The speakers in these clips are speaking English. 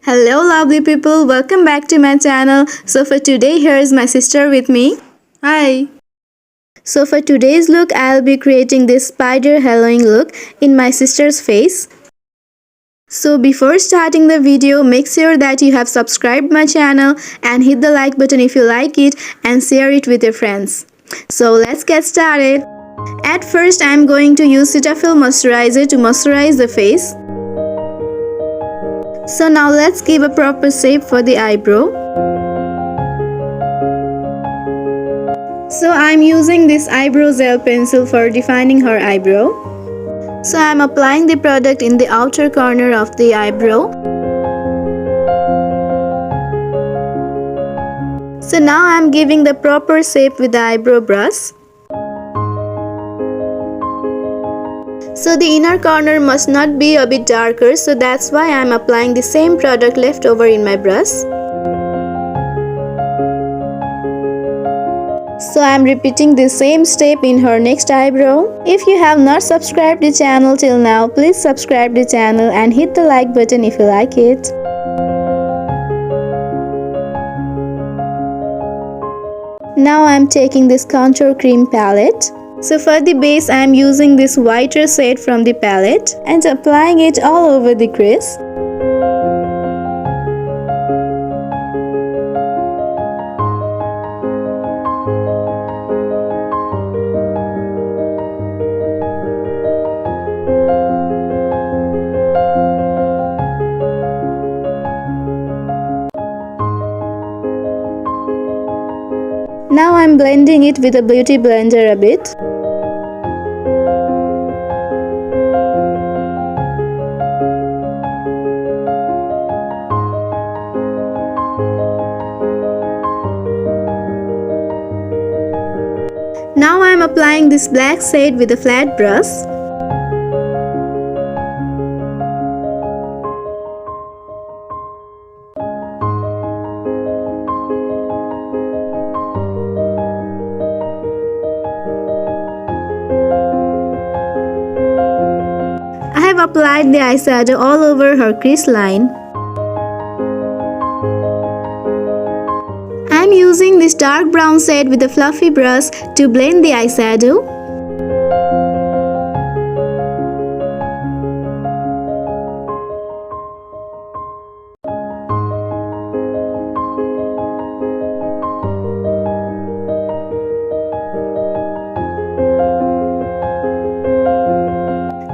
Hello lovely people, welcome back to my channel. So for today here is my sister with me. Hi. So for today's look I'll be creating this spider Halloween look in my sister's face. So before starting the video, make sure that you have subscribed my channel and hit the like button if you like it and share it with your friends. So let's get started. At first I'm going to use Cetaphil moisturizer to moisturize the face. So now let's give a proper shape for the eyebrow. So I'm using this eyebrow gel pencil for defining her eyebrow. So I'm applying the product in the outer corner of the eyebrow. So now I'm giving the proper shape with the eyebrow brush. So the inner corner must not be a bit darker, so that's why I'm applying the same product left over in my brush. So I'm repeating the same step in her next eyebrow. If you have not subscribed the channel till now, please subscribe the channel and hit the like button if you like it. Now I'm taking this contour cream palette. So for the base I am using this whiter shade from the palette and applying it all over the crease. Now I'm blending it with a beauty blender a bit. Now I am applying this black shade with a flat brush. I have applied the eyeshadow all over her crease line. I am using this dark brown shade with a fluffy brush to blend the eyeshadow.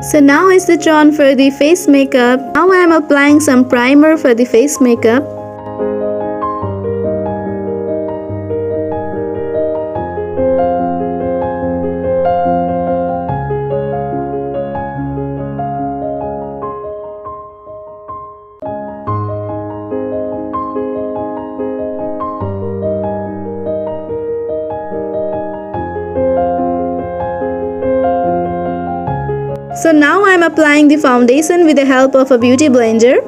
So now is the turn for the face makeup. Now I am applying some primer for the face makeup. So now I am applying the foundation with the help of a beauty blender.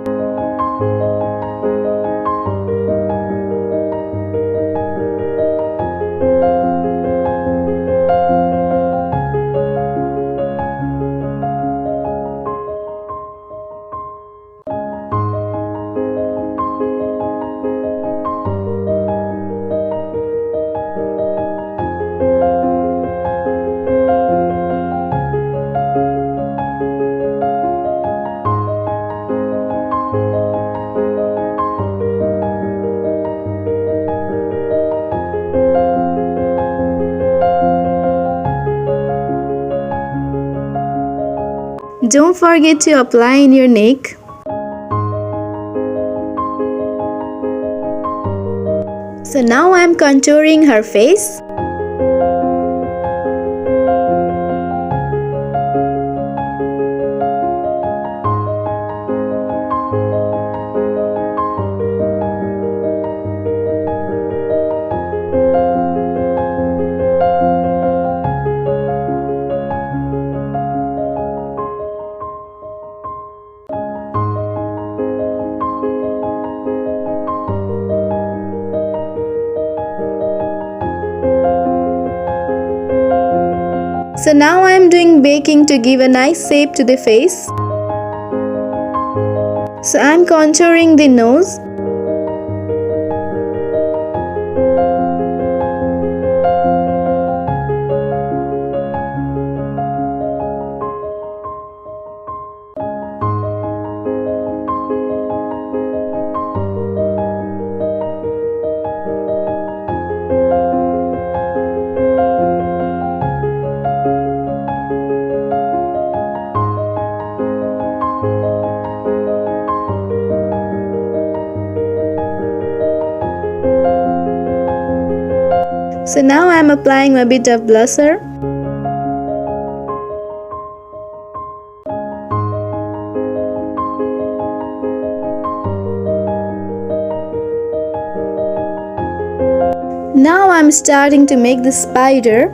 Don't forget to apply in your neck. So now I am contouring her face. So now I am doing baking to give a nice shape to the face. So I'm contouring the nose. So now I'm applying a bit of blusher. Now I'm starting to make the spider.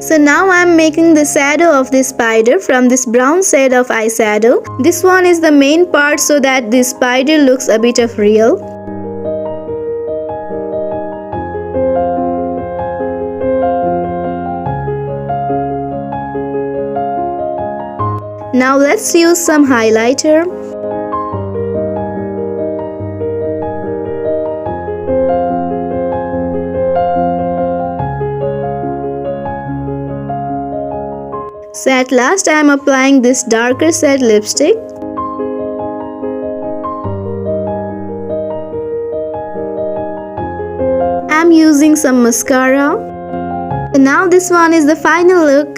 So now I'm making the shadow of the spider from this brown shade of eyeshadow. This one is the main part so that the spider looks a bit of real. Now let's use some highlighter. So at last I am applying this darker shade lipstick. I'm using some mascara. And now this one is the final look.